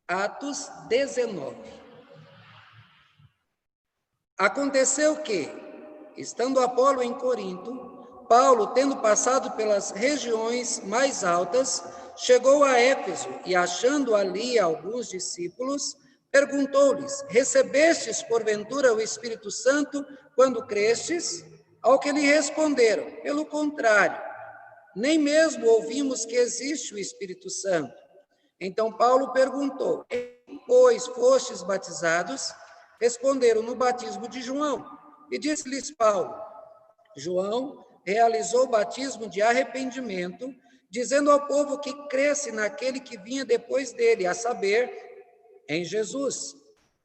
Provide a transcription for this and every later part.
Atos 19. Aconteceu que, estando Apolo em Corinto, Paulo, tendo passado pelas regiões mais altas, chegou a Éfeso e, achando ali alguns discípulos, perguntou-lhes: recebestes porventura o Espírito Santo quando crestes? Ao que lhe responderam: pelo contrário, nem mesmo ouvimos que existe o Espírito Santo. Então Paulo perguntou: pois fostes batizados? Responderam: no batismo de João. E disse-lhes Paulo: João realizou o batismo de arrependimento, dizendo ao povo que cresce naquele que vinha depois dele, a saber, em Jesus.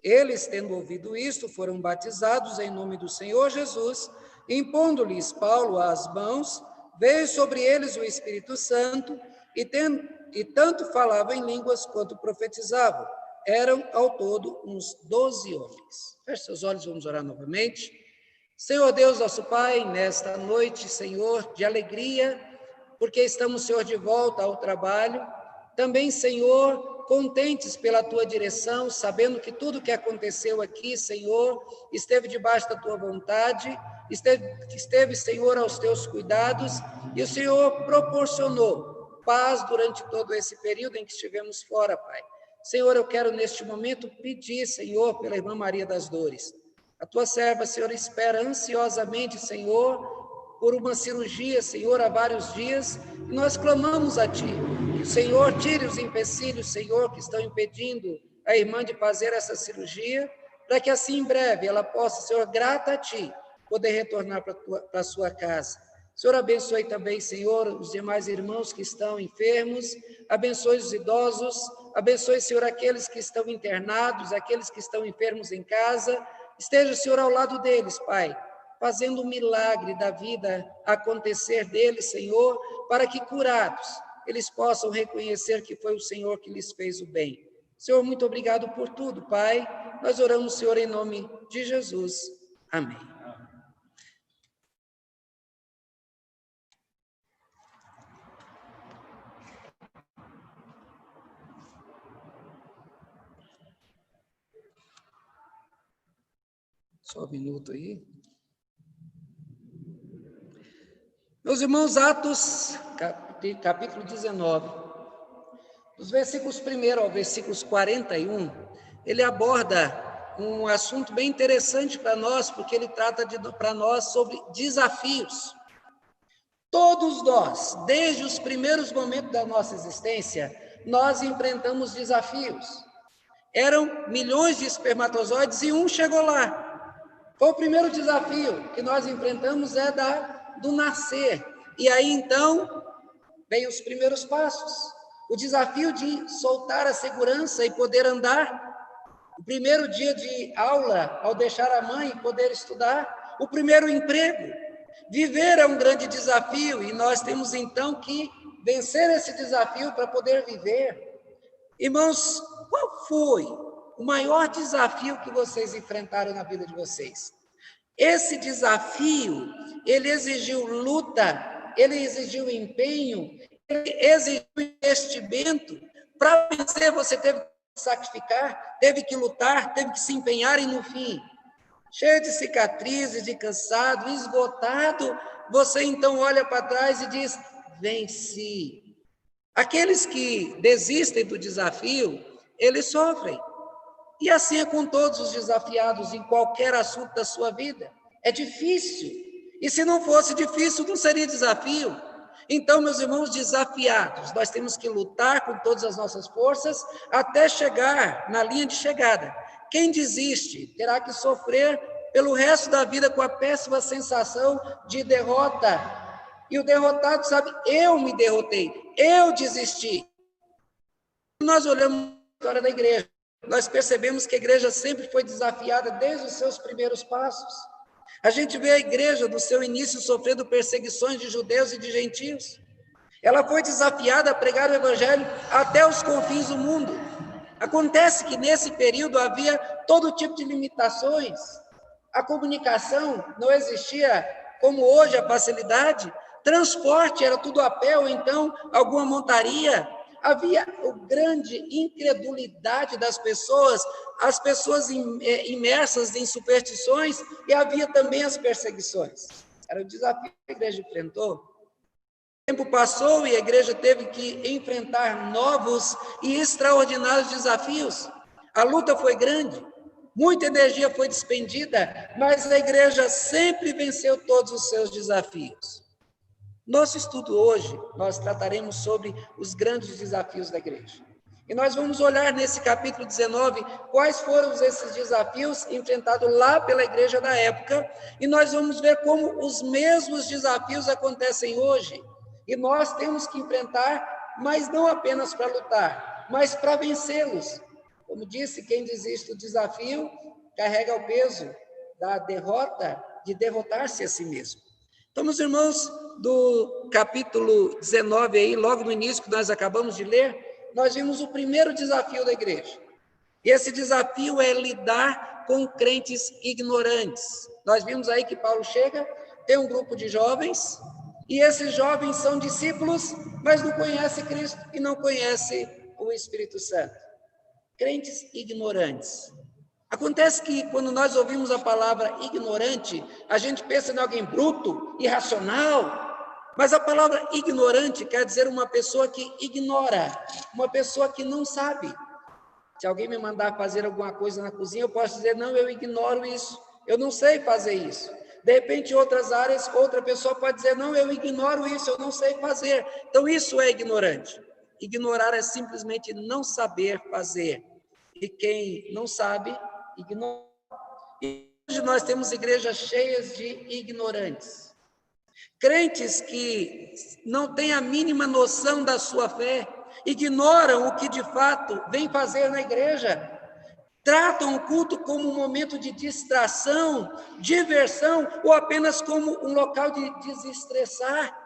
Eles, tendo ouvido isto, foram batizados em nome do Senhor Jesus, impondo-lhes Paulo as mãos, veio sobre eles o Espírito Santo, e tanto falavam em línguas quanto profetizavam. Eram, ao todo, uns 12 homens. Feche seus olhos, vamos orar novamente. Senhor Deus, nosso Pai, nesta noite, Senhor, de alegria, porque estamos, Senhor, de volta ao trabalho. Também, Senhor, contentes pela Tua direção, sabendo que tudo que aconteceu aqui, Senhor, esteve debaixo da Tua vontade, esteve, Senhor, aos Teus cuidados, e o Senhor proporcionou paz durante todo esse período em que estivemos fora, Pai. Senhor, eu quero neste momento pedir, Senhor, pela irmã Maria das Dores. A Tua serva, Senhor, espera ansiosamente, Senhor, por uma cirurgia, Senhor, há vários dias, e nós clamamos a Ti. Que o Senhor tire os empecilhos, Senhor, que estão impedindo a irmã de fazer essa cirurgia, para que assim em breve ela possa, Senhor, grata a Ti, poder retornar para a sua casa. Senhor, abençoe também, Senhor, os demais irmãos que estão enfermos, abençoe os idosos, abençoe, Senhor, aqueles que estão internados, aqueles que estão enfermos em casa, esteja, Senhor, ao lado deles, Pai, fazendo o milagre da vida acontecer deles, Senhor, para que curados, eles possam reconhecer que foi o Senhor que lhes fez o bem. Senhor, muito obrigado por tudo, Pai. Nós oramos, Senhor, em nome de Jesus. Amém. Só um minuto aí. Meus irmãos, Atos, capítulo 19, dos versículos 1 ao versículos 41, ele aborda um assunto bem interessante para nós, porque ele trata para nós sobre desafios. Todos nós, desde os primeiros momentos da nossa existência, nós enfrentamos desafios. Eram milhões de espermatozoides e um chegou lá. Foi o primeiro desafio que nós enfrentamos, do nascer. E aí, então, vem os primeiros passos. O desafio de soltar a segurança e poder andar. O primeiro dia de aula, ao deixar a mãe e poder estudar. O primeiro emprego. Viver é um grande desafio e nós temos, então, que vencer esse desafio para poder viver. Irmãos, qual foi o maior desafio que vocês enfrentaram na vida de vocês? Esse desafio, ele exigiu luta, ele exigiu empenho, ele exigiu investimento. Para vencer, você teve que sacrificar, teve que lutar, teve que se empenhar e, no fim, cheio de cicatrizes, de cansado, esgotado, você então olha para trás e diz: venci. Aqueles que desistem do desafio, eles sofrem. E assim é com todos os desafiados em qualquer assunto da sua vida. É difícil. E se não fosse difícil, não seria desafio. Então, meus irmãos, desafiados, nós temos que lutar com todas as nossas forças até chegar na linha de chegada. Quem desiste terá que sofrer pelo resto da vida com a péssima sensação de derrota. E o derrotado sabe: eu me derrotei, eu desisti. Nós olhamos a história da igreja, nós percebemos que a igreja sempre foi desafiada desde os seus primeiros passos. A gente vê a igreja, do seu início, sofrendo perseguições de judeus e de gentios. Ela foi desafiada a pregar o evangelho até os confins do mundo. Acontece que nesse período havia todo tipo de limitações. A comunicação não existia como hoje, a facilidade. Transporte era tudo a pé ou então alguma montaria. havia a grande incredulidade das pessoas, as pessoas imersas em superstições, e havia também as perseguições. Era o desafio que a igreja enfrentou. O tempo passou e a igreja teve que enfrentar novos e extraordinários desafios. A luta foi grande, muita energia foi despendida, mas a igreja sempre venceu todos os seus desafios. Nosso estudo hoje, nós trataremos sobre os grandes desafios da igreja. E nós vamos olhar nesse capítulo 19 quais foram esses desafios enfrentados lá pela igreja da época, e nós vamos ver como os mesmos desafios acontecem hoje. E nós temos que enfrentar, mas não apenas para lutar, mas para vencê-los. Como disse, quem desiste do desafio carrega o peso da derrota, de derrotar-se a si mesmo. Então, meus irmãos, do capítulo 19 aí, logo no início que nós acabamos de ler, nós vimos o primeiro desafio da igreja. E esse desafio é lidar com crentes ignorantes. Nós vimos aí que Paulo chega, tem um grupo de jovens, e esses jovens são discípulos, mas não conhecem Cristo e não conhecem o Espírito Santo. Crentes ignorantes. Acontece que quando nós ouvimos a palavra ignorante, a gente pensa em alguém bruto, irracional, mas a palavra ignorante quer dizer uma pessoa que ignora, uma pessoa que não sabe. Se alguém me mandar fazer alguma coisa na cozinha, eu posso dizer, não, eu ignoro isso, eu não sei fazer isso. De repente, em outras áreas, outra pessoa pode dizer, não, eu ignoro isso, eu não sei fazer. Então, isso é ignorante. Ignorar é simplesmente não saber fazer. E quem não sabe, ignora. E hoje nós temos igrejas cheias de ignorantes. Crentes que não têm a mínima noção da sua fé, ignoram o que de fato vem fazer na igreja, tratam o culto como um momento de distração, diversão, ou apenas como um local de desestressar.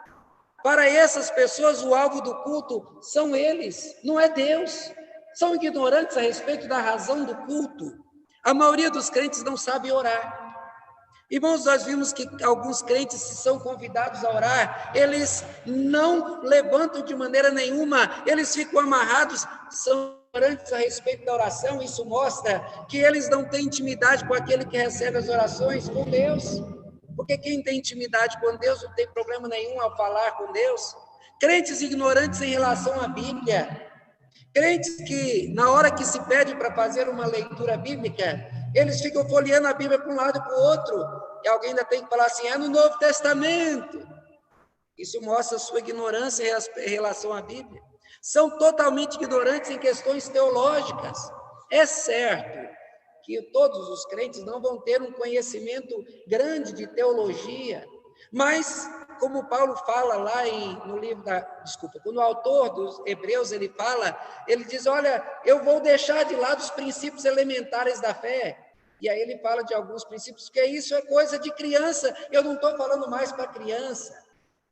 Para essas pessoas, o alvo do culto são eles, não é Deus. São ignorantes a respeito da razão do culto. A maioria dos crentes não sabe orar. Irmãos, nós vimos que alguns crentes, se são convidados a orar, eles não levantam de maneira nenhuma, eles ficam amarrados, são ignorantes a respeito da oração. Isso mostra que eles não têm intimidade com aquele que recebe as orações, com Deus. Porque quem tem intimidade com Deus não tem problema nenhum ao falar com Deus. Crentes ignorantes em relação à Bíblia. Crentes que, na hora que se pede para fazer uma leitura bíblica, eles ficam folheando a Bíblia para um lado e para o outro, e alguém ainda tem que falar assim, é no Novo Testamento. Isso mostra a sua ignorância em relação à Bíblia. São totalmente ignorantes em questões teológicas. É certo que todos os crentes não vão ter um conhecimento grande de teologia, mas, como Paulo fala lá no livro quando o autor dos Hebreus, ele diz, olha, eu vou deixar de lado os princípios elementares da fé. E aí ele fala de alguns princípios, que isso é coisa de criança, eu não estou falando mais para criança.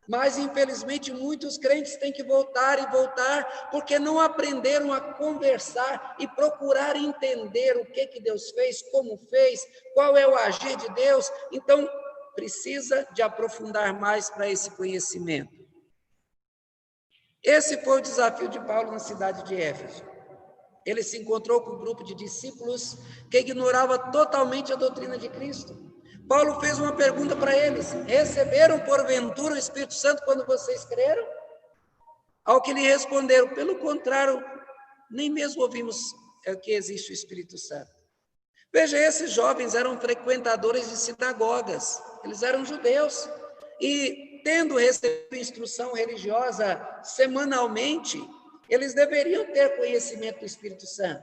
Mas, infelizmente, muitos crentes têm que voltar e voltar, porque não aprenderam a conversar e procurar entender o que Deus fez, como fez, qual é o agir de Deus. Então, precisa de aprofundar mais para esse conhecimento. Esse foi o desafio de Paulo na cidade de Éfeso. Ele se encontrou com um grupo de discípulos que ignorava totalmente a doutrina de Cristo. Paulo fez uma pergunta para eles: receberam porventura o Espírito Santo quando vocês creram? Ao que lhe responderam: pelo contrário, nem mesmo ouvimos que existe o Espírito Santo. Veja, esses jovens eram frequentadores de sinagogas, eles eram judeus, e tendo recebido instrução religiosa semanalmente, eles deveriam ter conhecimento do Espírito Santo,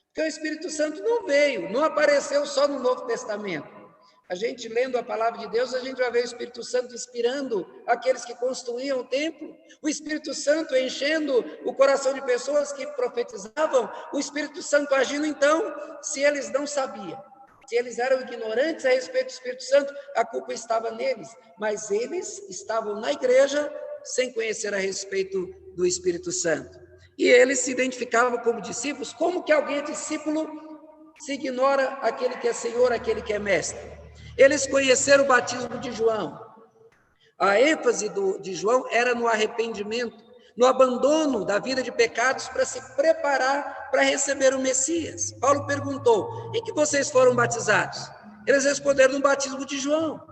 porque o Espírito Santo não apareceu só no Novo Testamento. A gente lendo a palavra de Deus, a gente vai ver o Espírito Santo inspirando aqueles que construíam o templo, o Espírito Santo enchendo o coração de pessoas que profetizavam, o Espírito Santo agindo. Então, se eles não sabiam, se eles eram ignorantes a respeito do Espírito Santo, a culpa estava neles, mas eles estavam na igreja sem conhecer a respeito do Espírito Santo. E eles se identificavam como discípulos. Como que alguém é discípulo se ignora aquele que é Senhor, aquele que é Mestre? Eles conheceram o batismo de João. A ênfase de João era no arrependimento. no abandono da vida de pecados para se preparar para receber o Messias. Paulo perguntou: em que vocês foram batizados? Eles responderam: no batismo de João.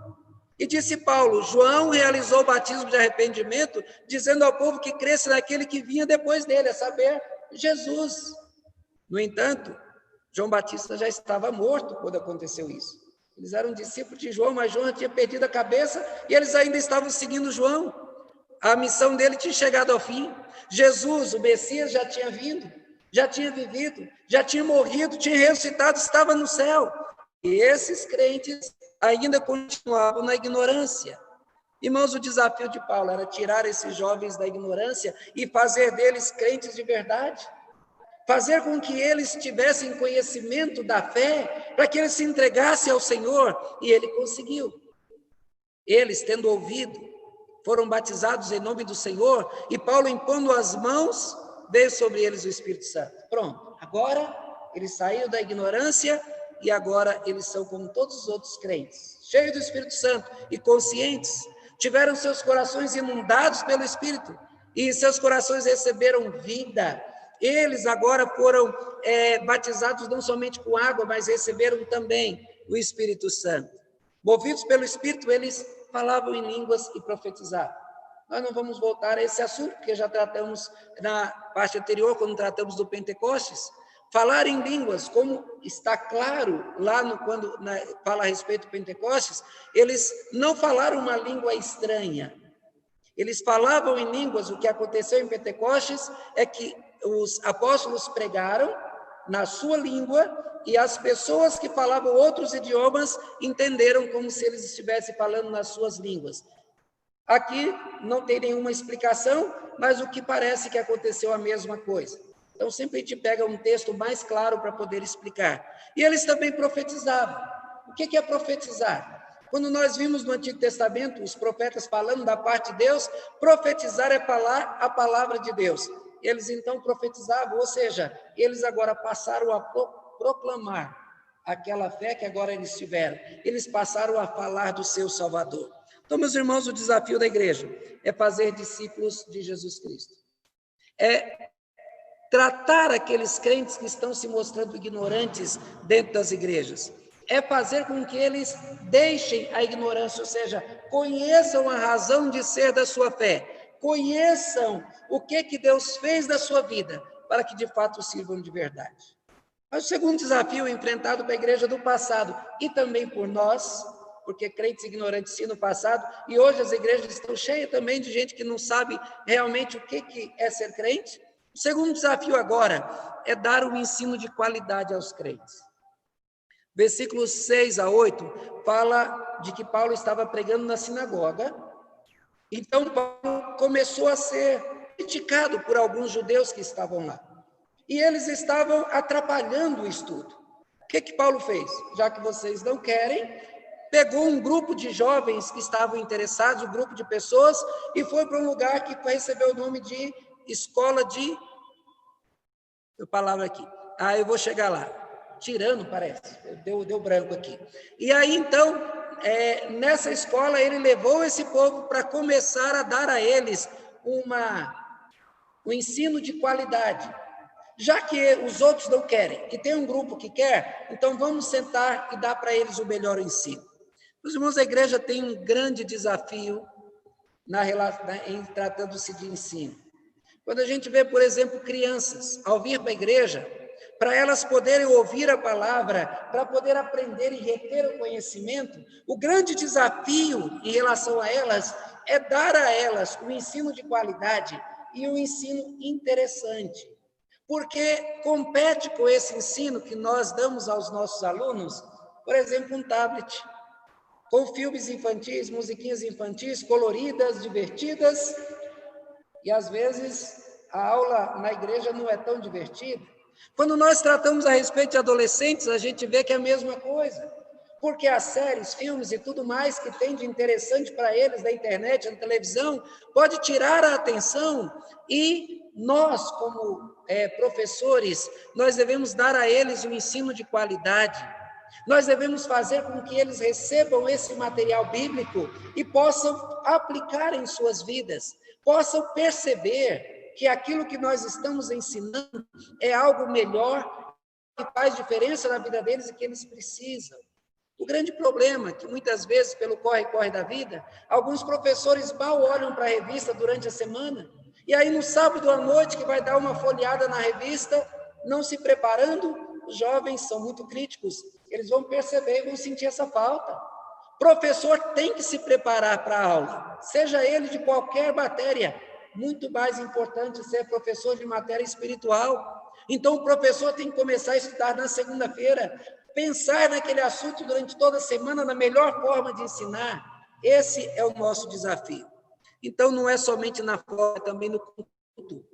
E disse Paulo: João realizou o batismo de arrependimento, dizendo ao povo que cresce naquele que vinha depois dele, a saber, Jesus. No entanto, João Batista já estava morto quando aconteceu isso. Eles eram discípulos de João, mas João tinha perdido a cabeça e eles ainda estavam seguindo João. A missão dele tinha chegado ao fim. Jesus, o Messias, já tinha vindo, já tinha vivido, já tinha morrido, tinha ressuscitado, estava no céu. E esses crentes ainda continuavam na ignorância. Irmãos, o desafio de Paulo era tirar esses jovens da ignorância e fazer deles crentes de verdade. Fazer com que eles tivessem conhecimento da fé, para que eles se entregassem ao Senhor, e ele conseguiu. Eles, tendo ouvido, foram batizados em nome do Senhor, e Paulo, impondo as mãos, veio sobre eles o Espírito Santo. Pronto, agora eles saíram da ignorância, e agora eles são como todos os outros crentes, cheios do Espírito Santo e conscientes, tiveram seus corações inundados pelo Espírito, e seus corações receberam vida. Eles agora foram batizados não somente com água, mas receberam também o Espírito Santo. Movidos pelo Espírito, eles falavam em línguas e profetizavam. Nós não vamos voltar a esse assunto, porque já tratamos na parte anterior, quando tratamos do Pentecostes. Falar em línguas, como está claro lá quando fala a respeito do Pentecostes, eles não falaram uma língua estranha. Eles falavam em línguas. O que aconteceu em Pentecostes é que os apóstolos pregaram na sua língua e as pessoas que falavam outros idiomas entenderam como se eles estivessem falando nas suas línguas. Aqui não tem nenhuma explicação, mas o que parece que aconteceu a mesma coisa. Então, sempre a gente pega um texto mais claro para poder explicar. E eles também profetizavam. O que é profetizar? Quando nós vimos no Antigo Testamento os profetas falando da parte de Deus, profetizar é falar a palavra de Deus. Eles então profetizavam, ou seja, eles agora passaram a proclamar aquela fé que agora eles tiveram. Eles passaram a falar do seu Salvador. Então, meus irmãos, o desafio da igreja é fazer discípulos de Jesus Cristo. É tratar aqueles crentes que estão se mostrando ignorantes dentro das igrejas. É fazer com que eles deixem a ignorância, ou seja, conheçam a razão de ser da sua fé, conheçam o que Deus fez da sua vida, para que de fato sirvam de verdade. Mas o segundo desafio enfrentado pela igreja do passado e também por nós, porque crentes ignorantes sim no passado, e hoje as igrejas estão cheias também de gente que não sabe realmente o que é ser crente. O segundo desafio agora é dar um ensino de qualidade aos crentes. Versículos 6 a 8 fala de que Paulo estava pregando na sinagoga. Então Paulo começou a ser criticado por alguns judeus que estavam lá. E eles estavam atrapalhando o estudo. O que Paulo fez? Já que vocês não querem, pegou um grupo de jovens que estavam interessados, um grupo de pessoas, e foi para um lugar que recebeu o nome de escola de... a palavra aqui. Eu vou chegar lá. Tirano, parece. Deu branco aqui. E aí, então, nessa escola, ele levou esse povo para começar a dar a eles um ensino de qualidade. Já que os outros não querem, e tem um grupo que quer, então vamos sentar e dar para eles o melhor ensino. Os irmãos, a igreja tem um grande desafio em tratando-se de ensino. Quando a gente vê, por exemplo, crianças ao vir para a igreja, para elas poderem ouvir a palavra, para poder aprender e reter o conhecimento, o grande desafio em relação a elas é dar a elas um ensino de qualidade e um ensino interessante. Porque compete com esse ensino que nós damos aos nossos alunos, por exemplo, um tablet, com filmes infantis, musiquinhas infantis, coloridas, divertidas, e às vezes a aula na igreja não é tão divertida. Quando nós tratamos a respeito de adolescentes, a gente vê que é a mesma coisa, porque as séries, filmes e tudo mais que tem de interessante para eles na internet, na televisão, pode tirar a atenção, e nós, como professores, nós devemos dar a eles um ensino de qualidade. Nós devemos fazer com que eles recebam esse material bíblico e possam aplicar em suas vidas, possam perceber que aquilo que nós estamos ensinando é algo melhor, que faz diferença na vida deles e que eles precisam. O grande problema é que, muitas vezes, pelo corre-corre da vida, alguns professores mal olham para a revista durante a semana, e aí, no sábado à noite, que vai dar uma folheada na revista, não se preparando, os jovens são muito críticos, eles vão perceber e vão sentir essa falta. Professor tem que se preparar para a aula, seja ele de qualquer matéria, muito mais importante ser professor de matéria espiritual. Então, o professor tem que começar a estudar na segunda-feira, pensar naquele assunto durante toda a semana, na melhor forma de ensinar. Esse é o nosso desafio. Então, não é somente na forma, também no conteúdo.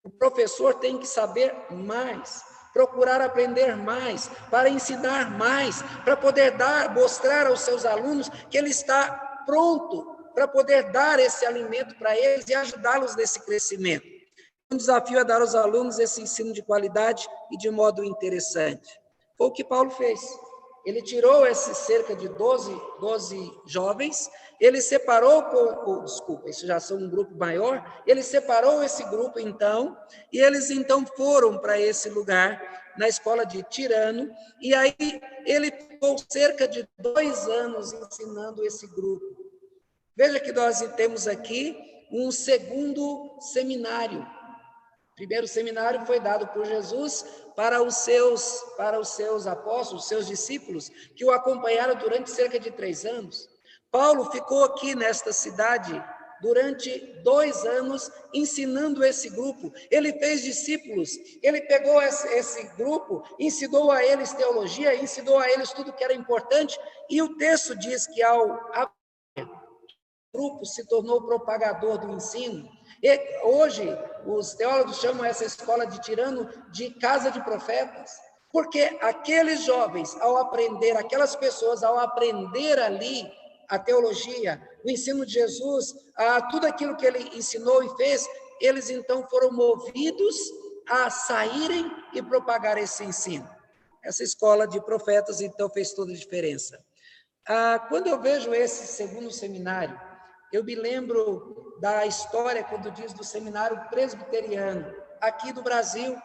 O professor tem que saber mais, procurar aprender mais, para ensinar mais, para poder mostrar aos seus alunos que ele está pronto para poder dar esse alimento para eles e ajudá-los nesse crescimento. O desafio é dar aos alunos esse ensino de qualidade e de modo interessante. Foi o que Paulo fez. Ele tirou esses cerca de 12 jovens, ele separou desculpa, isso já são um grupo maior, ele separou esse grupo então, e eles então foram para esse lugar, na escola de Tirano, e aí ele ficou cerca de 2 anos ensinando esse grupo. Veja que nós temos aqui um segundo seminário. O primeiro seminário foi dado por Jesus para os seus apóstolos, os seus discípulos, que o acompanharam durante cerca de 3 anos. Paulo ficou aqui nesta cidade durante 2 anos ensinando esse grupo. Ele fez discípulos, ele pegou esse grupo, ensinou a eles teologia, ensinou a eles tudo que era importante, e o texto diz que o grupo se tornou propagador do ensino. E hoje, os teólogos chamam essa escola de Tirano de casa de profetas, porque aqueles jovens, aquelas pessoas, ao aprender ali a teologia, o ensino de Jesus, tudo aquilo que ele ensinou e fez, eles então foram movidos a saírem e propagar esse ensino. Essa escola de profetas, então, fez toda a diferença. Quando eu vejo esse segundo seminário, eu me lembro da história, quando diz do seminário presbiteriano, aqui do Brasil.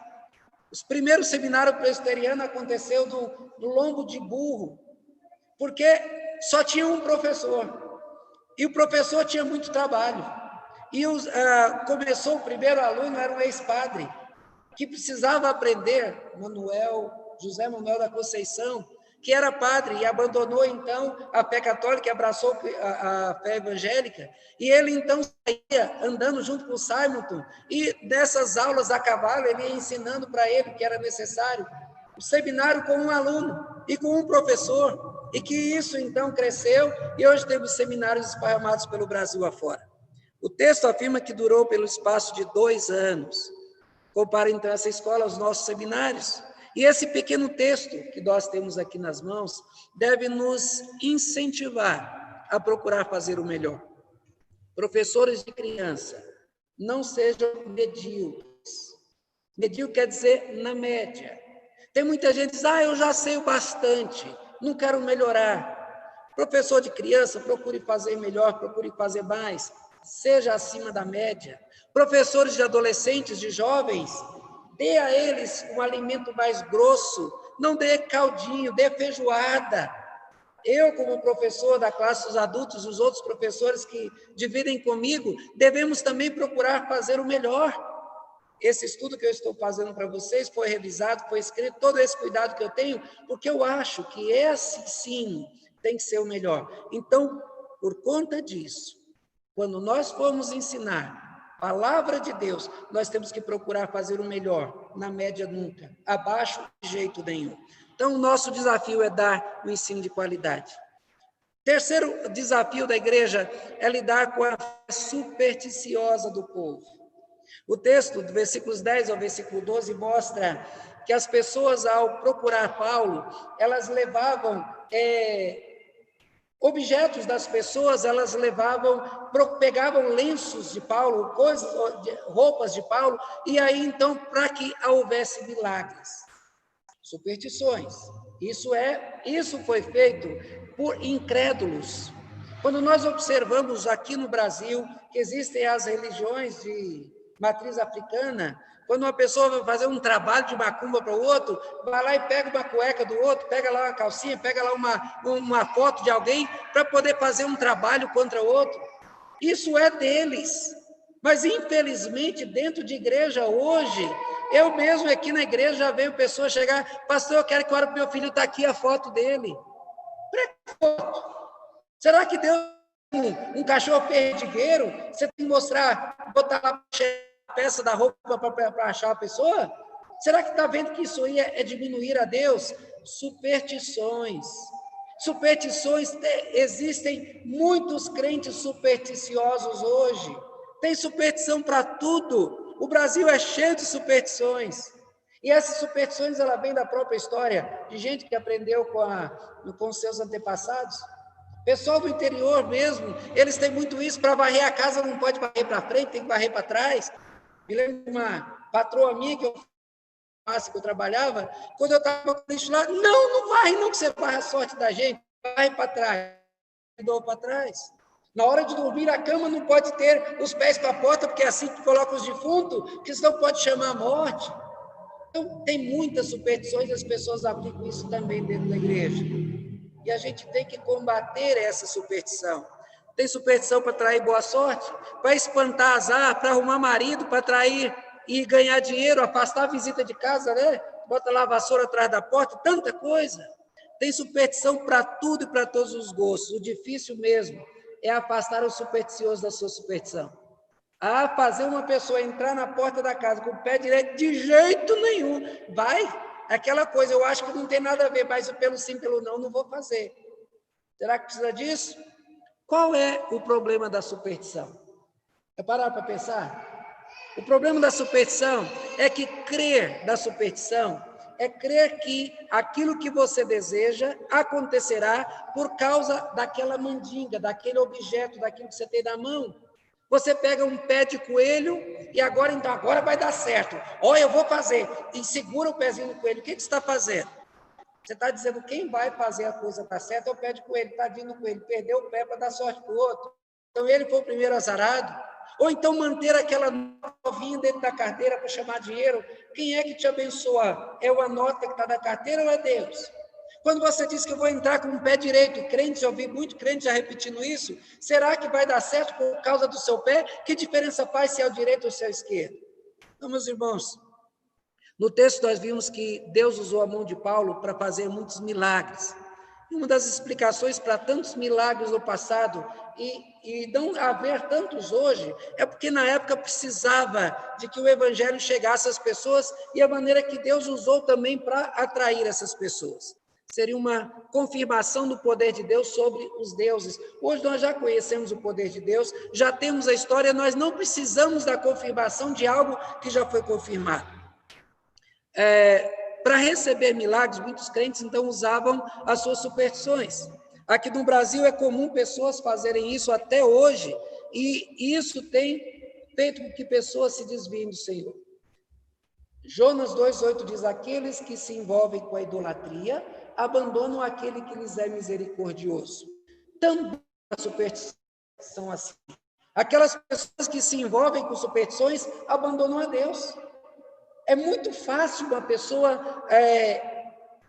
Os primeiros seminários presbiterianos aconteceu no lombo de burro, porque só tinha um professor, e o professor tinha muito trabalho. E começou, o primeiro aluno era um ex-padre, que precisava aprender, José Manuel da Conceição, que era padre e abandonou, então, a fé católica e abraçou a fé evangélica, e ele, então, saía andando junto com o Simonton, e nessas aulas a cavalo, ele ia ensinando para ele o que era necessário, o seminário com um aluno e com um professor, e que isso, então, cresceu, e hoje temos seminários esparramados pelo Brasil afora. O texto afirma que durou pelo espaço de 2 anos. Compara, então, essa escola aos nossos seminários. E esse pequeno texto que nós temos aqui nas mãos deve nos incentivar a procurar fazer o melhor. Professores de criança, não sejam medíocres. Medíocre quer dizer na média. Tem muita gente que diz, eu já sei o bastante, não quero melhorar. Professor de criança, procure fazer melhor, procure fazer mais, seja acima da média. Professores de adolescentes, de jovens, dê a eles um alimento mais grosso, não dê caldinho, dê feijoada. Eu, como professor da classe dos adultos, os outros professores que dividem comigo, devemos também procurar fazer o melhor. Esse estudo que eu estou fazendo para vocês foi revisado, foi escrito, todo esse cuidado que eu tenho, porque eu acho que esse ensino tem que ser o melhor. Então, por conta disso, quando nós formos ensinar palavra de Deus, nós temos que procurar fazer o melhor, na média nunca, abaixo de jeito nenhum. Então, o nosso desafio é dar o ensino de qualidade. Terceiro desafio da igreja é lidar com a fé supersticiosa do povo. O texto, do versículos 10 ao versículo 12, mostra que as pessoas, ao procurar Paulo, elas levavam objetos das pessoas, elas pegavam lenços de Paulo, roupas de Paulo, e aí então, para que houvesse milagres. Superstições. Isso foi feito por incrédulos. Quando nós observamos aqui no Brasil que existem as religiões matriz africana, quando uma pessoa vai fazer um trabalho de macumba para o outro, vai lá e pega uma cueca do outro, pega lá uma calcinha, pega lá uma foto de alguém para poder fazer um trabalho contra o outro. Isso é deles. Mas, infelizmente, dentro de igreja hoje, eu mesmo aqui na igreja já vejo pessoas chegar, pastor, eu quero que ore para meu filho, está aqui a foto dele. Será que Deus um cachorro perdigueiro, você tem que mostrar, botar lá a peça da roupa para achar a pessoa? Será que está vendo que isso aí é diminuir a Deus? Superstições. Superstições, existem muitos crentes supersticiosos hoje. Tem superstição para tudo. O Brasil é cheio de superstições. E essas superstições, ela vem da própria história, de gente que aprendeu com os seus antepassados. Pessoal do interior mesmo, eles têm muito isso, para varrer a casa não pode varrer para frente, tem que varrer para trás. Me lembro de uma patroa minha que eu trabalhava, quando eu estava com isso lá, não varre não, que você varre a sorte da gente, varre para trás, dou para trás. Na hora de dormir, a cama não pode ter os pés para a porta, porque é assim que coloca os defuntos, porque senão pode chamar a morte. Então, tem muitas superstições, as pessoas aplicam isso também dentro da igreja. E a gente tem que combater essa superstição. Tem superstição para atrair boa sorte, para espantar azar, para arrumar marido, para atrair e ganhar dinheiro, afastar a visita de casa, né? Bota lá a vassoura atrás da porta, tanta coisa. Tem superstição para tudo e para todos os gostos. O difícil mesmo é afastar o supersticioso da sua superstição. Fazer uma pessoa entrar na porta da casa com o pé direito, de jeito nenhum. Vai, aquela coisa, eu acho que não tem nada a ver, mas pelo sim, pelo não vou fazer. Será que precisa disso? Qual é o problema da superstição? É parar para pensar? O problema da superstição é que crer da superstição é crer que aquilo que você deseja acontecerá por causa daquela mandinga, daquele objeto, daquilo que você tem na mão. Você pega um pé de coelho e agora vai dar certo. Eu vou fazer. E segura o pezinho do coelho. O que você está fazendo? Você está dizendo quem vai fazer a coisa dar certo é o pé de coelho. Está vindo o coelho, perdeu o pé para dar sorte para o outro. Então ele foi o primeiro azarado. Ou então manter aquela novinha dentro da carteira para chamar dinheiro. Quem é que te abençoa? É uma nota que está na carteira ou é Deus? Quando você diz que eu vou entrar com o pé direito, crente, eu ouvi muito crente já repetindo isso, será que vai dar certo por causa do seu pé? Que diferença faz se é o direito ou se é o esquerdo? Então, meus irmãos, no texto nós vimos que Deus usou a mão de Paulo para fazer muitos milagres. E uma das explicações para tantos milagres no passado e não haver tantos hoje, é porque na época precisava de que o evangelho chegasse às pessoas e a maneira que Deus usou também para atrair essas pessoas. Seria uma confirmação do poder de Deus sobre os deuses. Hoje nós já conhecemos o poder de Deus, já temos a história, nós não precisamos da confirmação de algo que já foi confirmado. Para receber milagres, muitos crentes então usavam as suas superstições. Aqui no Brasil é comum pessoas fazerem isso até hoje, e isso tem feito com que pessoas se desviem do Senhor. Jonas 2,8 diz: aqueles que se envolvem com a idolatria abandonam aquele que lhes é misericordioso. Também a superstição são assim. Aquelas pessoas que se envolvem com superstições abandonam a Deus. É muito fácil uma pessoa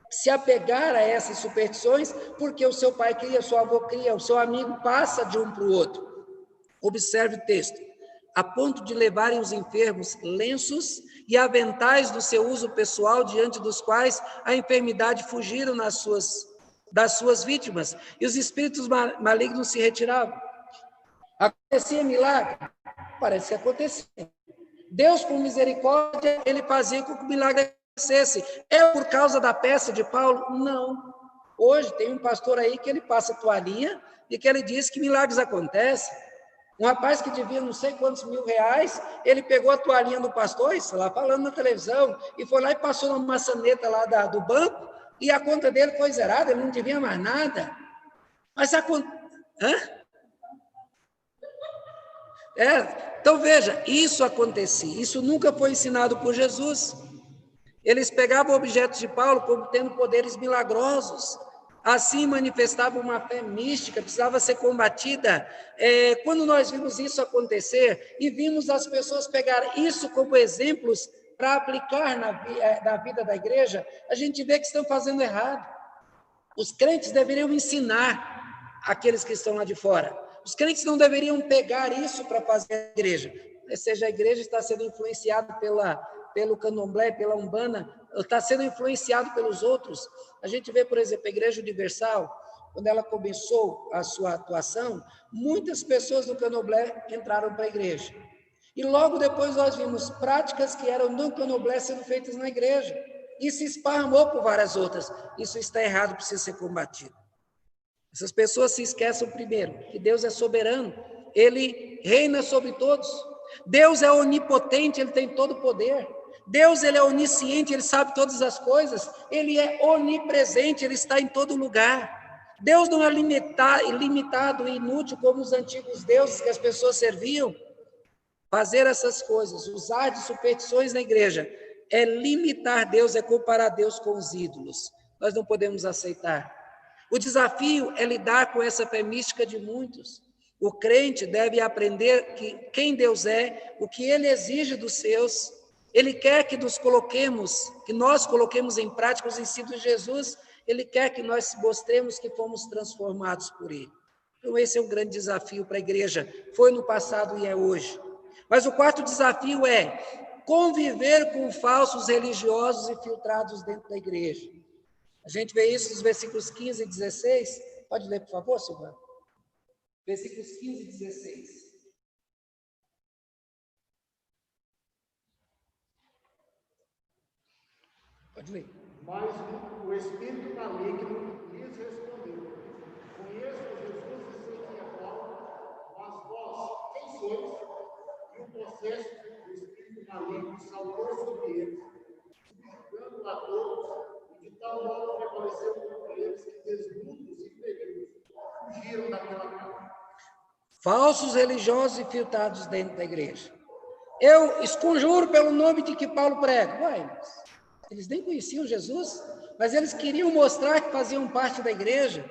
se apegar a essas superstições, porque o seu pai cria, o seu avô cria, o seu amigo passa de um para o outro. Observe o texto. A ponto de levarem os enfermos lenços e aventais do seu uso pessoal, diante dos quais a enfermidade fugiram das suas vítimas, e os espíritos malignos se retiravam. Acontecia milagre? Parece que acontecia. Deus, por misericórdia, ele fazia com que o milagre acontecesse. É por causa da peça de Paulo? Não. Hoje tem um pastor aí que ele passa toalhinha e que ele diz que milagres acontecem. Um rapaz que devia não sei quantos R$1.000, ele pegou a toalhinha do pastor, isso lá falando na televisão, e foi lá e passou na maçaneta lá do banco, e a conta dele foi zerada, ele não devia mais nada. Mas a conta... Então veja, isso acontecia, isso nunca foi ensinado por Jesus. Eles pegavam objetos de Paulo como tendo poderes milagrosos, assim manifestava uma fé mística, precisava ser combatida. Quando nós vimos isso acontecer e vimos as pessoas pegar isso como exemplos para aplicar na vida da igreja, a gente vê que estão fazendo errado. Os crentes deveriam ensinar aqueles que estão lá de fora. Os crentes não deveriam pegar isso para fazer a igreja. Ou seja, a igreja está sendo influenciada pelo candomblé, pela umbanda, está sendo influenciado pelos outros. A gente vê, por exemplo, a Igreja Universal, quando ela começou a sua atuação, muitas pessoas do candomblé entraram para a igreja. E logo depois nós vimos práticas que eram do candomblé sendo feitas na igreja. E se esparramou por várias outras. Isso está errado, precisa ser combatido. Essas pessoas se esquecem, primeiro, que Deus é soberano, Ele reina sobre todos. Deus é onipotente, Ele tem todo o poder. Deus, Ele é onisciente, Ele sabe todas as coisas. Ele é onipresente, Ele está em todo lugar. Deus não é limitado e inútil como os antigos deuses que as pessoas serviam. Fazer essas coisas, usar de superstições na igreja, é limitar Deus, é comparar Deus com os ídolos. Nós não podemos aceitar. O desafio é lidar com essa fé mística de muitos. O crente deve aprender quem Deus é, o que Ele exige dos seus. Ele quer que nós coloquemos em prática os ensinos de Jesus. Ele quer que nós mostremos que fomos transformados por Ele. Então esse é um grande desafio para a igreja. Foi no passado e é hoje. Mas o quarto desafio é conviver com falsos religiosos infiltrados dentro da igreja. A gente vê isso nos versículos 15 e 16. Pode ler, por favor, Silvana? Versículos 15 e 16. Pode ler. Mas o espírito maligno lhes respondeu: Conheço Jesus e sei quem é Paulo, mas vós, quem sois? E o processo do espírito maligno saltou sobre eles, subjugando a todos, e de tal modo prevaleceu contra eles que desnudos e feridos fugiram daquela casa. Falsos religiosos infiltrados dentro da igreja. Eu esconjuro pelo nome de que Paulo prega. Ué, eles nem conheciam Jesus, mas eles queriam mostrar que faziam parte da igreja.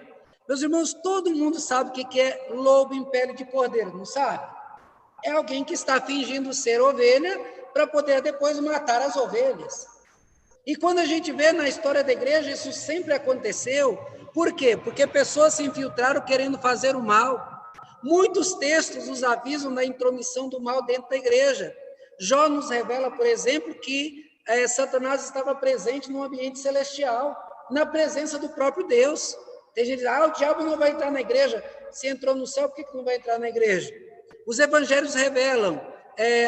Meus irmãos, todo mundo sabe o que é lobo em pele de cordeiro, não sabe? É alguém que está fingindo ser ovelha para poder depois matar as ovelhas. E quando a gente vê na história da igreja, isso sempre aconteceu. Por quê? Porque pessoas se infiltraram querendo fazer o mal. Muitos textos nos avisam da intromissão do mal dentro da igreja. Jó nos revela, por exemplo, que Satanás estava presente no ambiente celestial, na presença do próprio Deus. Tem gente que diz, o diabo não vai entrar na igreja. Se entrou no céu, por que não vai entrar na igreja? Os evangelhos revelam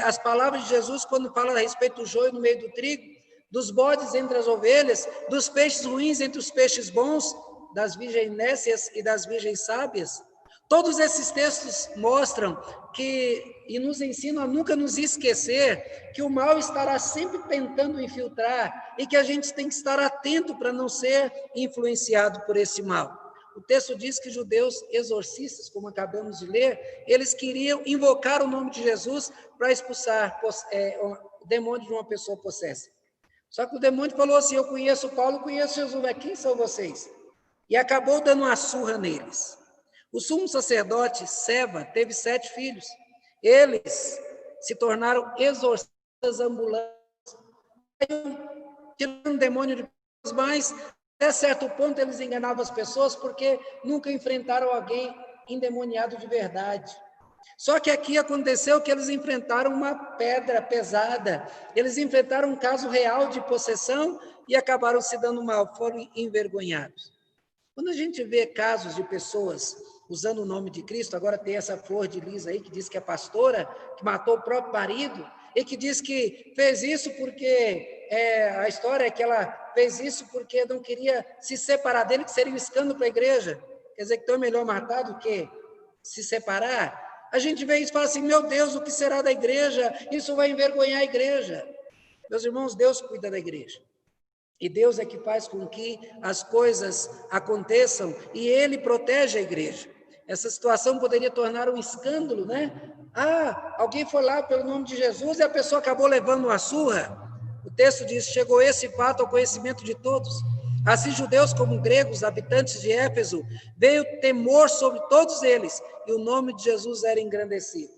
as palavras de Jesus quando fala a respeito do joio no meio do trigo, dos bodes entre as ovelhas, dos peixes ruins entre os peixes bons, das virgens nécias e das virgens sábias. Todos esses textos mostram e nos ensinam a nunca nos esquecer que o mal estará sempre tentando infiltrar e que a gente tem que estar atento para não ser influenciado por esse mal. O texto diz que judeus exorcistas, como acabamos de ler, eles queriam invocar o nome de Jesus para expulsar o demônio de uma pessoa possessa. Só que o demônio falou assim, eu conheço Paulo, conheço Jesus, mas quem são vocês? E acabou dando uma surra neles. O sumo sacerdote, Seva, teve 7 filhos. Eles se tornaram exorcistas ambulantes, tirando o demônio de pessoas, mas até certo ponto eles enganavam as pessoas porque nunca enfrentaram alguém endemoniado de verdade. Só que aqui aconteceu que eles enfrentaram uma pedra pesada, eles enfrentaram um caso real de possessão e acabaram se dando mal, foram envergonhados. Quando a gente vê casos de pessoas usando o nome de Cristo, agora tem essa Flor de Lis aí, que diz que é pastora, que matou o próprio marido, e que diz que fez isso porque, a história é que ela fez isso porque não queria se separar dele, que seria um escândalo para a igreja. Quer dizer, que então é melhor matar do que se separar. A gente vê isso e fala assim, meu Deus, o que será da igreja? Isso vai envergonhar a igreja. Meus irmãos, Deus cuida da igreja. E Deus é que faz com que as coisas aconteçam e Ele protege a igreja. Essa situação poderia tornar um escândalo, né? Alguém foi lá pelo nome de Jesus e a pessoa acabou levando uma surra. O texto diz, chegou esse fato ao conhecimento de todos. Assim, judeus como gregos, habitantes de Éfeso, veio temor sobre todos eles, e o nome de Jesus era engrandecido.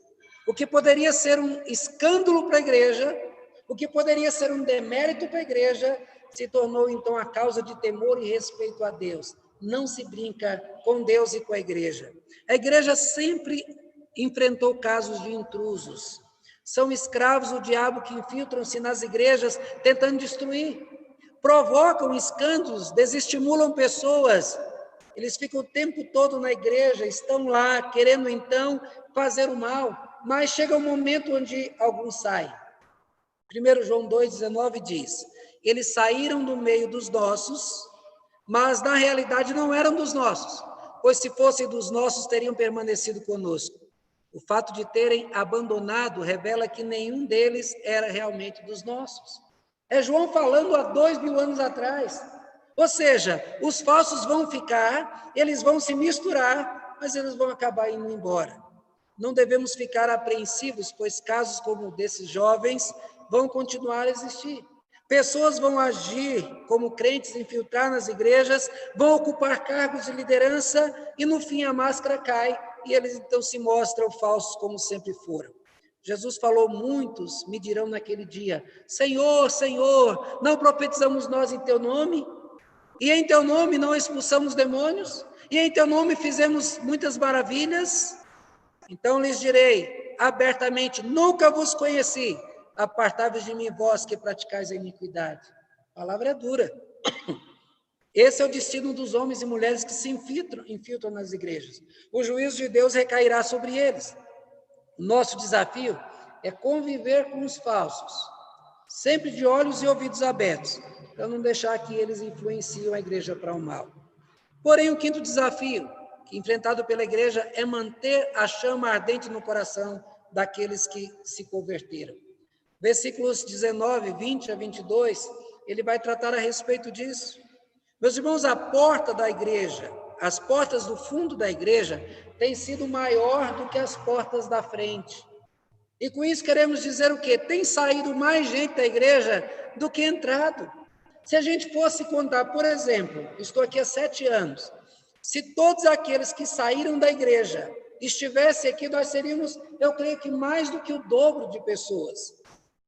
O que poderia ser um escândalo para a igreja, o que poderia ser um demérito para a igreja, se tornou então a causa de temor e respeito a Deus. Não se brinca com Deus e com a igreja. A igreja sempre enfrentou casos de intrusos. São escravos do diabo que infiltram-se nas igrejas tentando destruir. Provocam escândalos, desestimulam pessoas. Eles ficam o tempo todo na igreja, estão lá querendo então fazer o mal, mas chega um momento onde alguns saem. 1 João 2,19 diz: eles saíram do meio dos nossos, mas na realidade não eram dos nossos, pois se fossem dos nossos teriam permanecido conosco. O fato de terem abandonado revela que nenhum deles era realmente dos nossos. É João falando há 2000 anos atrás. Ou seja, os falsos vão ficar, eles vão se misturar, mas eles vão acabar indo embora. Não devemos ficar apreensivos, pois casos como o desses jovens vão continuar a existir. Pessoas vão agir como crentes, infiltrar nas igrejas, vão ocupar cargos de liderança e no fim a máscara cai e eles então se mostram falsos como sempre foram. Jesus falou: muitos me dirão naquele dia: Senhor, Senhor, não profetizamos nós em teu nome? E em teu nome não expulsamos demônios? E em teu nome fizemos muitas maravilhas? Então lhes direi abertamente: nunca vos conheci, apartai-vos de mim, vós que praticais a iniquidade. A palavra é dura. Esse é o destino dos homens e mulheres que se infiltram nas igrejas. O juízo de Deus recairá sobre eles. O nosso desafio é conviver com os falsos, sempre de olhos e ouvidos abertos, para não deixar que eles influenciem a igreja para o mal. Porém, o quinto desafio enfrentado pela igreja é manter a chama ardente no coração daqueles que se converteram. Versículos 19, 20 a 22, ele vai tratar a respeito disso. Meus irmãos, a porta da igreja, as portas do fundo da igreja, têm sido maior do que as portas da frente. E com isso queremos dizer o quê? Tem saído mais gente da igreja do que entrado. Se a gente fosse contar, por exemplo, estou aqui há 7 anos, se todos aqueles que saíram da igreja estivessem aqui, nós seríamos, eu creio que mais do que o dobro de pessoas.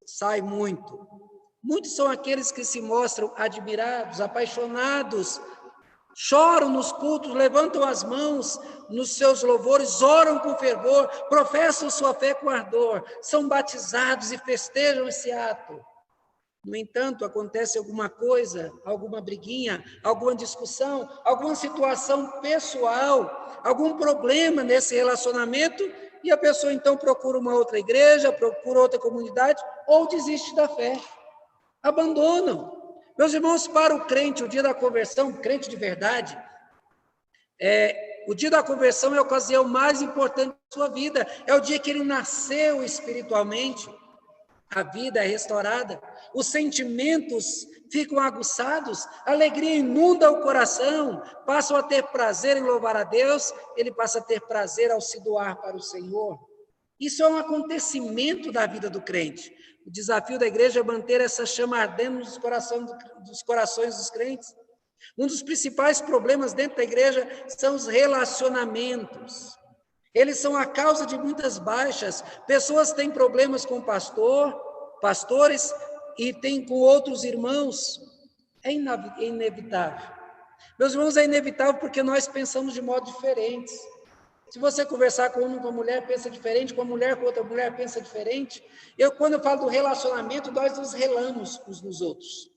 Sai muito. Muitos são aqueles que se mostram admirados, apaixonados, choram nos cultos, levantam as mãos nos seus louvores, oram com fervor, professam sua fé com ardor, são batizados e festejam esse ato. No entanto, acontece alguma coisa, alguma briguinha, alguma discussão, alguma situação pessoal, algum problema nesse relacionamento, e a pessoa então procura uma outra igreja, procura outra comunidade, ou desiste da fé. Abandonam. Meus irmãos, para o crente, o dia da conversão, crente de verdade, o dia da conversão é a ocasião mais importante da sua vida, é o dia que ele nasceu espiritualmente, a vida é restaurada, os sentimentos ficam aguçados, a alegria inunda o coração, passam a ter prazer em louvar a Deus, ele passa a ter prazer ao se doar para o Senhor. Isso é um acontecimento da vida do crente. O desafio da igreja é manter essa chama ardendo nos corações dos crentes. Um dos principais problemas dentro da igreja são os relacionamentos. Eles são a causa de muitas baixas. Pessoas têm problemas com pastores, e têm com outros irmãos. É inevitável. Meus irmãos, é inevitável porque nós pensamos de modo diferente. Se você conversar com uma mulher, pensa diferente, com uma mulher, com outra mulher, pensa diferente. Quando eu falo do relacionamento, nós nos relamos uns nos outros.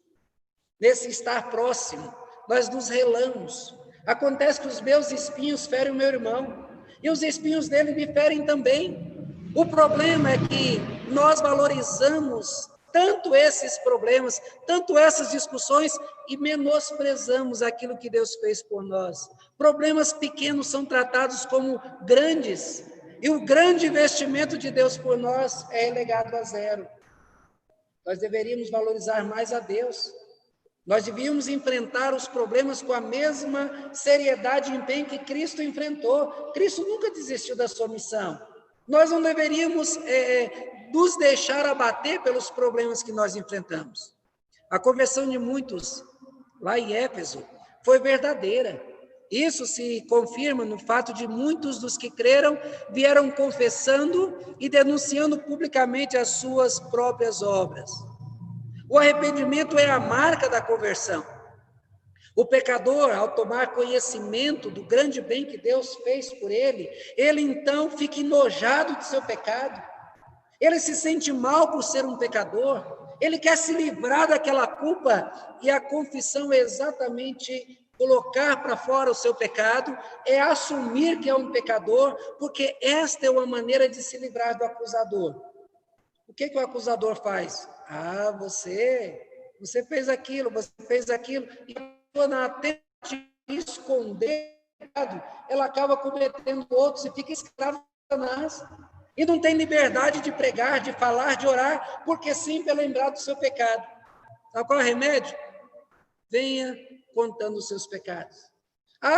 Nesse estar próximo, nós nos relamos. Acontece que os meus espinhos ferem o meu irmão, e os espinhos dele me ferem também. O problema é que nós valorizamos tanto esses problemas, tanto essas discussões, e menosprezamos aquilo que Deus fez por nós. Problemas pequenos são tratados como grandes, e o grande investimento de Deus por nós é relegado a zero. Nós deveríamos valorizar mais a Deus. Nós devíamos enfrentar os problemas com a mesma seriedade e empenho que Cristo enfrentou. Cristo nunca desistiu da sua missão. Nós não deveríamos nos deixar abater pelos problemas que nós enfrentamos. A conversão de muitos lá em Éfeso, foi verdadeira. Isso se confirma no fato de muitos dos que creram vieram confessando e denunciando publicamente as suas próprias obras. O arrependimento é a marca da conversão. O pecador, ao tomar conhecimento do grande bem que Deus fez por ele então fica enojado de seu pecado. Ele se sente mal por ser um pecador. Ele quer se livrar daquela culpa, e a confissão é exatamente colocar para fora o seu pecado, é assumir que é um pecador, porque esta é uma maneira de se livrar do acusador. O que o acusador faz? Você fez aquilo, e na tentativa de esconder, ela acaba cometendo outros e fica escrava de Satanás. E não tem liberdade de pregar, de falar, de orar, porque sempre é lembrado do seu pecado. Sabe qual é o remédio? Venha contando os seus pecados.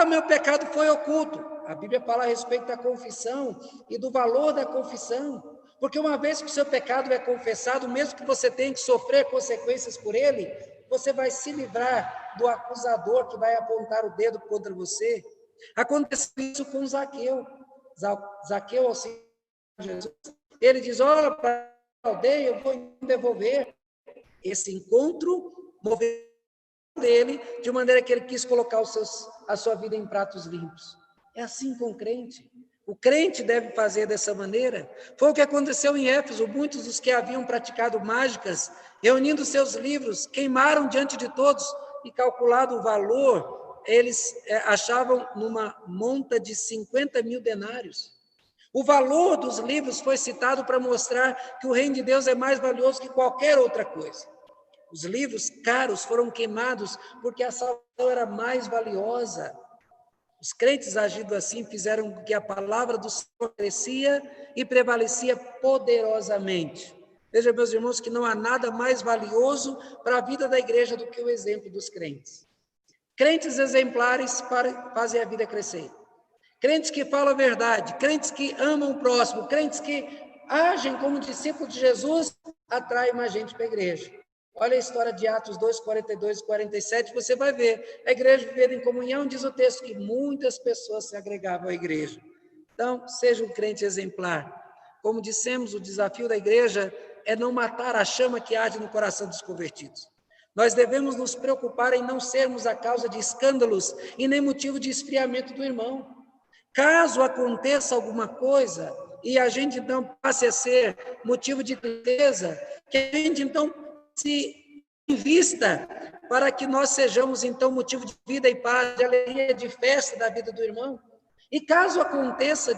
Meu pecado foi oculto. A Bíblia fala a respeito da confissão e do valor da confissão. Porque uma vez que o seu pecado é confessado, mesmo que você tenha que sofrer consequências por ele, você vai se livrar do acusador que vai apontar o dedo contra você. Aconteceu isso com Zaqueu. Zaqueu, ao Senhor Jesus, ele diz: olha, para a aldeia eu vou devolver. Esse encontro moveu dele, de maneira que ele quis colocar a sua vida em pratos limpos. É assim com o crente. O crente deve fazer dessa maneira. Foi o que aconteceu em Éfeso. Muitos dos que haviam praticado mágicas, reunindo seus livros, queimaram diante de todos e, calculado o valor, eles achavam numa monta de 50 mil denários. O valor dos livros foi citado para mostrar que o reino de Deus é mais valioso que qualquer outra coisa. Os livros caros foram queimados porque a salvação era mais valiosa. Os crentes, agindo assim, fizeram com que a palavra do Senhor crescia e prevalecia poderosamente. Veja, meus irmãos, que não há nada mais valioso para a vida da igreja do que o exemplo dos crentes. Crentes exemplares fazem a vida crescer. Crentes que falam a verdade, crentes que amam o próximo, crentes que agem como discípulos de Jesus, atraem mais gente para a igreja. Olha a história de Atos 2, 42 e 47, você vai ver. A igreja vivendo em comunhão, diz o texto que muitas pessoas se agregavam à igreja. Então, seja um crente exemplar. Como dissemos, o desafio da igreja é não matar a chama que arde no coração dos convertidos. Nós devemos nos preocupar em não sermos a causa de escândalos e nem motivo de esfriamento do irmão. Caso aconteça alguma coisa e a gente então passe a ser motivo de tristeza, que a gente então se invista para que nós sejamos então motivo de vida e paz, de alegria, de festa da vida do irmão. E caso aconteça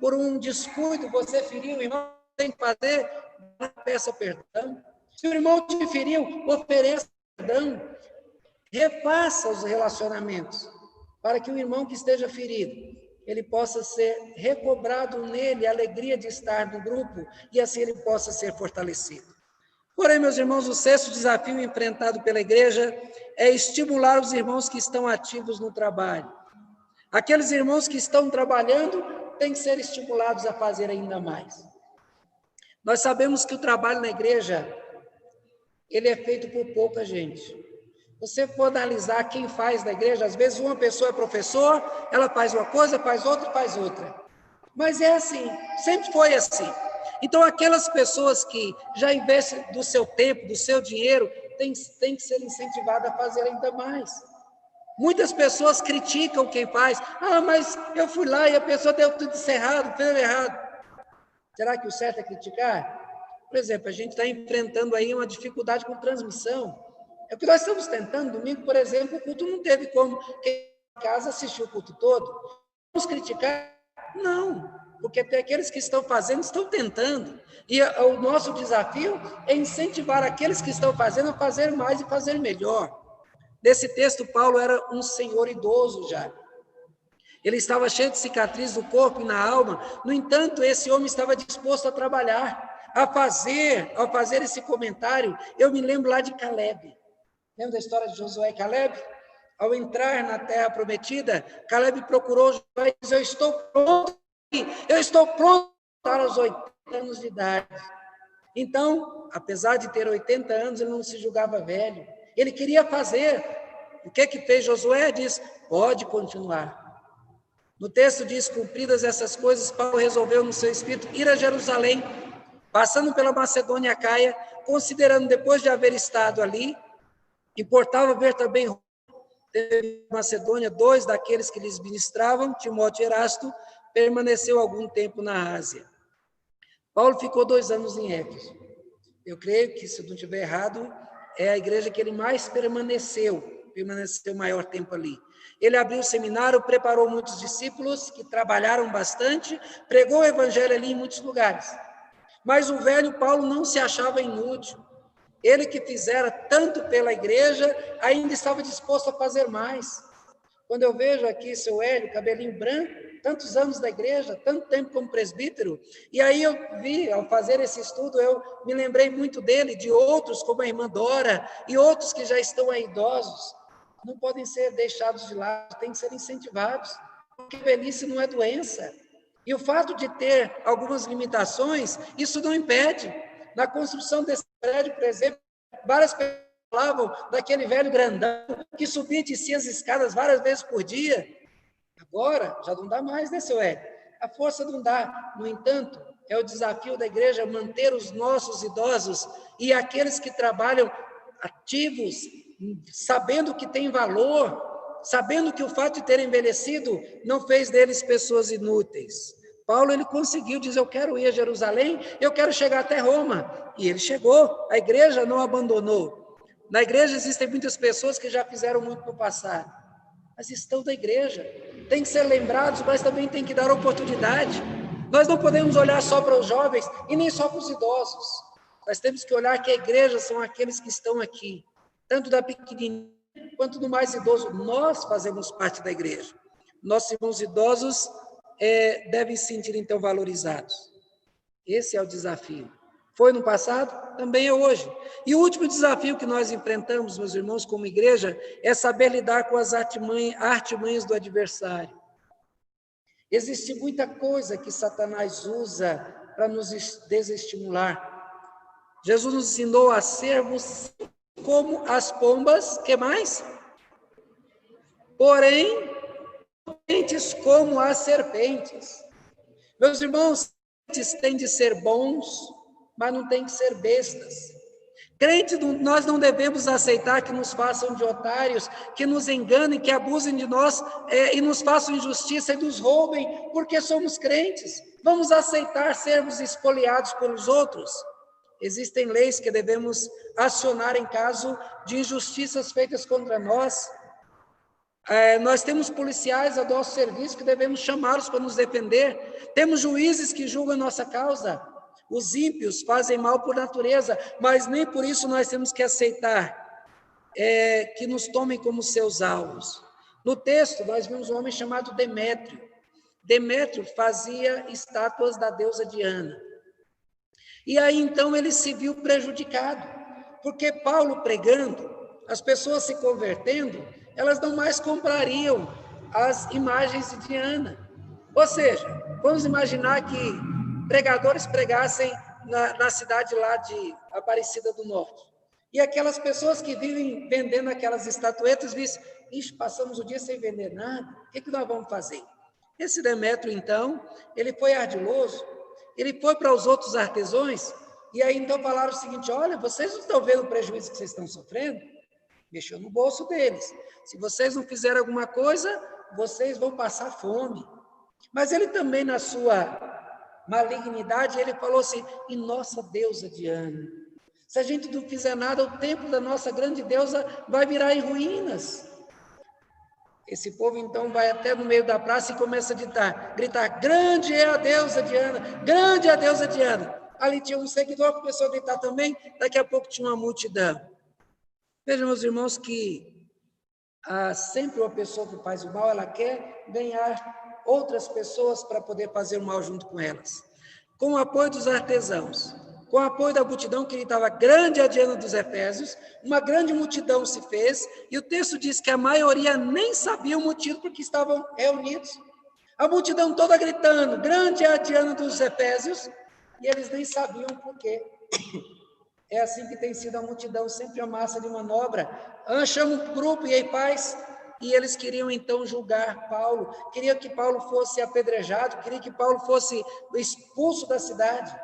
por um descuido, você feriu o irmão, tem que fazer, peça perdão. Se o irmão te feriu, ofereça perdão. Refaça os relacionamentos, para que o irmão que esteja ferido, ele possa ser recobrado nele a alegria de estar no grupo, e assim ele possa ser fortalecido. Porém, meus irmãos, o sexto desafio enfrentado pela igreja é estimular os irmãos que estão ativos no trabalho. Aqueles irmãos que estão trabalhando têm que ser estimulados a fazer ainda mais. Nós sabemos que o trabalho na igreja, ele é feito por pouca gente. Você for analisar quem faz na igreja, às vezes uma pessoa é professor, ela faz uma coisa, faz outra. Mas é assim, sempre foi assim. Então, aquelas pessoas que já investem do seu tempo, do seu dinheiro, têm que ser incentivadas a fazer ainda mais. Muitas pessoas criticam quem faz. Mas eu fui lá e a pessoa deu tudo errado, fez errado. Será que o certo é criticar? Por exemplo, a gente está enfrentando aí uma dificuldade com transmissão. É o que nós estamos tentando. Domingo, por exemplo, o culto não teve como quem em casa assistiu o culto todo. Vamos criticar? Não, porque até aqueles que estão fazendo estão tentando. E o nosso desafio é incentivar aqueles que estão fazendo a fazer mais e fazer melhor. Nesse texto, Paulo era um senhor idoso já. Ele estava cheio de cicatrizes no corpo e na alma. No entanto, esse homem estava disposto a trabalhar, ao fazer esse comentário. Eu me lembro lá de Caleb. Lembra da história de Josué e Caleb? Ao entrar na terra prometida, Caleb procurou Josué e disse: eu estou pronto para os 80 anos de idade. Então, apesar de ter 80 anos, ele não se julgava velho. Ele queria fazer. O que fez Josué? Diz, pode continuar. No texto diz, cumpridas essas coisas, Paulo resolveu no seu espírito ir a Jerusalém, passando pela Macedônia e Acaia, considerando, depois de haver estado ali, importava ver também Macedônia, 2 daqueles que lhes ministravam, Timóteo e Erasto, permaneceu algum tempo na Ásia. Paulo ficou 2 anos em Éfeso. Eu creio que, se não estiver errado, é a igreja que ele mais permaneceu maior tempo ali. Ele abriu o seminário, preparou muitos discípulos que trabalharam bastante, pregou o evangelho ali em muitos lugares. Mas o velho Paulo não se achava inútil. Ele que fizera tanto pela igreja, ainda estava disposto a fazer mais. Quando eu vejo aqui seu Hélio, cabelinho branco, tantos anos da igreja, tanto tempo como presbítero, e aí eu vi, ao fazer esse estudo, eu me lembrei muito dele, de outros como a irmã Dora, e outros que já estão aí idosos, não podem ser deixados de lado, têm que ser incentivados, porque velhice não é doença. E o fato de ter algumas limitações, isso não impede. Na construção desse prédio, por exemplo, várias pessoas falavam daquele velho grandão que subia e descia as escadas várias vezes por dia. Agora, já não dá mais, né, seu Hélio? A força não dá. No entanto, é o desafio da igreja manter os nossos idosos e aqueles que trabalham ativos, sabendo que tem valor, sabendo que o fato de ter envelhecido não fez deles pessoas inúteis. Paulo, ele conseguiu dizer, eu quero ir a Jerusalém, eu quero chegar até Roma. E ele chegou, a igreja não abandonou. Na igreja existem muitas pessoas que já fizeram muito no passado, mas estão na igreja, tem que ser lembrados, mas também tem que dar oportunidade. Nós não podemos olhar só para os jovens e nem só para os idosos. Nós temos que olhar que a igreja são aqueles que estão aqui, tanto da pequenininha quanto do mais idoso. Nós fazemos parte da igreja. Nossos irmãos idosos devem se sentir, então, valorizados. Esse é o desafio. Foi no passado, também é hoje. E o último desafio que nós enfrentamos, meus irmãos, como igreja, é saber lidar com as artimanhas do adversário. Existe muita coisa que Satanás usa para nos desestimular. Jesus nos ensinou a sermos como as pombas, que mais? Porém, crentes como as serpentes. Meus irmãos, crentes têm de ser bons, mas não têm que ser bestas. Crentes, nós não devemos aceitar que nos façam de otários, que nos enganem, que abusem de nós e nos façam injustiça e nos roubem, porque somos crentes. Vamos aceitar sermos espoliados pelos outros? Existem leis que devemos acionar em caso de injustiças feitas contra nós. Nós temos policiais a nosso serviço que devemos chamá-los para nos defender. Temos juízes que julgam a nossa causa. Os ímpios fazem mal por natureza, mas nem por isso nós temos que aceitar que nos tomem como seus alvos. No texto, nós vimos um homem chamado Demétrio. Demétrio fazia estátuas da deusa Diana. E aí, então, ele se viu prejudicado, porque Paulo pregando, as pessoas se convertendo, elas não mais comprariam as imagens de Diana. Ou seja, vamos imaginar que pregadores pregassem na cidade lá de Aparecida do Norte. E aquelas pessoas que vivem vendendo aquelas estatuetas dizem, passamos o dia sem vender nada, o que nós vamos fazer? Esse Demétrio, então, ele foi ardiloso, ele foi para os outros artesãos, e aí então falaram o seguinte, olha, vocês não estão vendo o prejuízo que vocês estão sofrendo? Mexeu no bolso deles. Se vocês não fizerem alguma coisa, vocês vão passar fome. Mas ele também, na sua malignidade, ele falou assim, e nossa deusa Diana, se a gente não fizer nada, o templo da nossa grande deusa vai virar em ruínas. Esse povo, então, vai até no meio da praça e começa a gritar, grande é a deusa Diana, grande é a deusa Diana. Ali tinha um seguidor que começou a gritar também, daqui a pouco tinha uma multidão. Vejam, meus irmãos, que sempre uma pessoa que faz o mal, ela quer ganhar outras pessoas para poder fazer o mal junto com elas. Com o apoio dos artesãos, com o apoio da multidão que estava grande a Diana dos Efésios, uma grande multidão se fez, e o texto diz que a maioria nem sabia o motivo porque estavam reunidos. A multidão toda gritando, grande é a Diana dos Efésios, e eles nem sabiam por quê. É assim que tem sido a multidão, sempre a massa de manobra. Chama um grupo, e aí paz, e eles queriam então julgar Paulo, queriam que Paulo fosse apedrejado, queriam que Paulo fosse expulso da cidade.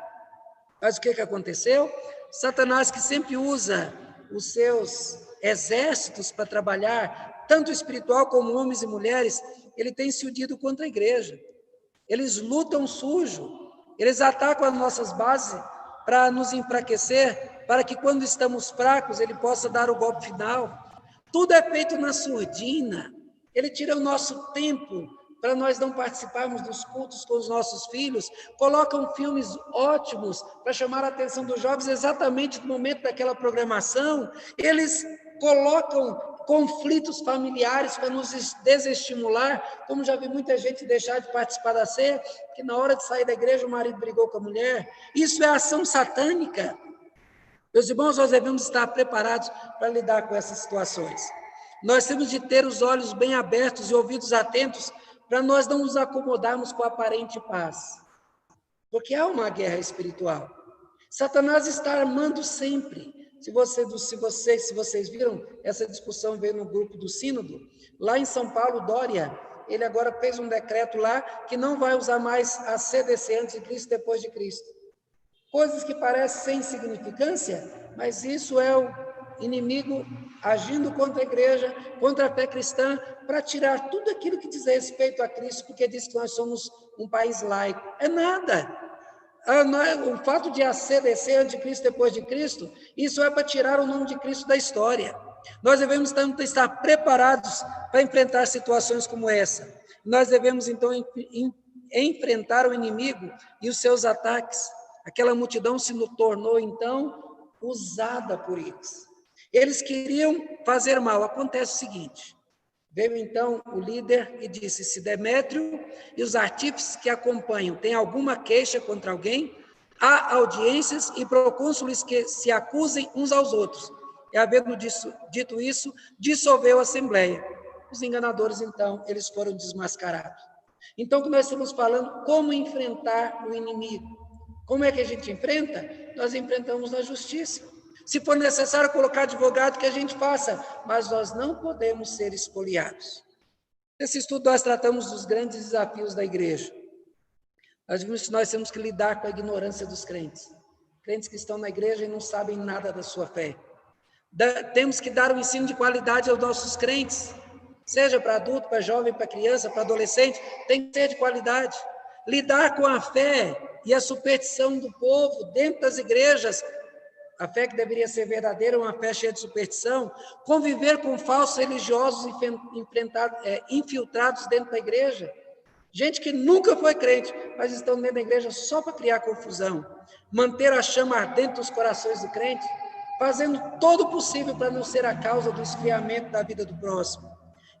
Mas o que aconteceu? Satanás, que sempre usa os seus exércitos para trabalhar, tanto espiritual como homens e mulheres, ele tem se unido contra a igreja. Eles lutam sujo, eles atacam as nossas bases para nos enfraquecer, para que quando estamos fracos ele possa dar o golpe final. Tudo é feito na surdina. Ele tira o nosso tempo para nós não participarmos dos cultos com os nossos filhos, colocam filmes ótimos para chamar a atenção dos jovens exatamente no momento daquela programação, eles colocam conflitos familiares para nos desestimular, como já vi muita gente deixar de participar da ceia, que na hora de sair da igreja o marido brigou com a mulher. Isso é ação satânica. Meus irmãos, nós devemos estar preparados para lidar com essas situações. Nós temos de ter os olhos bem abertos e ouvidos atentos para nós não nos acomodarmos com a aparente paz. Porque há uma guerra espiritual. Satanás está armando sempre. Se vocês viram, essa discussão veio no grupo do Sínodo, lá em São Paulo, Dória, ele agora fez um decreto lá que não vai usar mais a CDC antes de Cristo, depois de Cristo. Coisas que parecem sem significância, mas isso é o inimigo agindo contra a igreja, contra a fé cristã, para tirar tudo aquilo que diz respeito a Cristo, porque diz que nós somos um país laico. É nada. O fato de a CDC antes de Cristo, depois de Cristo, isso é para tirar o nome de Cristo da história. Nós devemos estar preparados para enfrentar situações como essa. Nós devemos, então, enfrentar o inimigo e os seus ataques. Aquela multidão se tornou, então, usada por eles. Eles queriam fazer mal. Acontece o seguinte: veio, então, o líder e disse: se Demétrio e os artífices que acompanham têm alguma queixa contra alguém, há audiências e procônsules que se acusem uns aos outros. E, havendo dito isso, dissolveu a assembleia. Os enganadores, então, eles foram desmascarados. Então, o que nós estamos falando, como enfrentar o inimigo. Como é que a gente enfrenta? Nós enfrentamos na justiça. Se for necessário colocar advogado, que a gente faça, mas nós não podemos ser espoliados. Nesse estudo nós tratamos dos grandes desafios da igreja. Nós vimos que nós temos que lidar com a ignorância dos crentes. Crentes que estão na igreja e não sabem nada da sua fé. Temos que dar um ensino de qualidade aos nossos crentes, seja para adulto, para jovem, para criança, para adolescente, tem que ser de qualidade. Lidar com a fé e a superstição do povo dentro das igrejas, a fé que deveria ser verdadeira, uma fé cheia de superstição, conviver com falsos religiosos infiltrados dentro da igreja, gente que nunca foi crente, mas estão dentro da igreja só para criar confusão, manter a chama ardente dos corações do crente, fazendo todo o possível para não ser a causa do esfriamento da vida do próximo,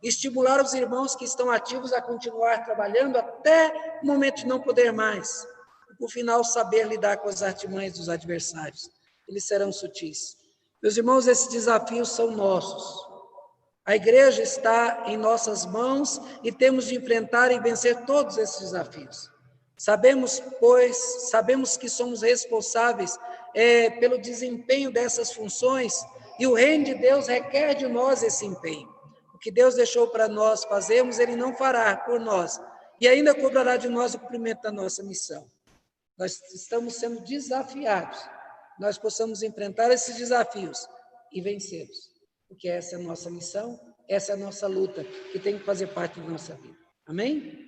estimular os irmãos que estão ativos a continuar trabalhando até o momento de não poder mais, e, por final, saber lidar com as artimanhas dos adversários. Eles serão sutis. Meus irmãos, esses desafios são nossos. A igreja está em nossas mãos e temos de enfrentar e vencer todos esses desafios. Sabemos que somos responsáveis pelo desempenho dessas funções e o reino de Deus requer de nós esse empenho. O que Deus deixou para nós fazermos, Ele não fará por nós e ainda cobrará de nós o cumprimento da nossa missão. Nós estamos sendo desafiados. Nós possamos enfrentar esses desafios e vencê-los, porque essa é a nossa missão, essa é a nossa luta, que tem que fazer parte da nossa vida. Amém?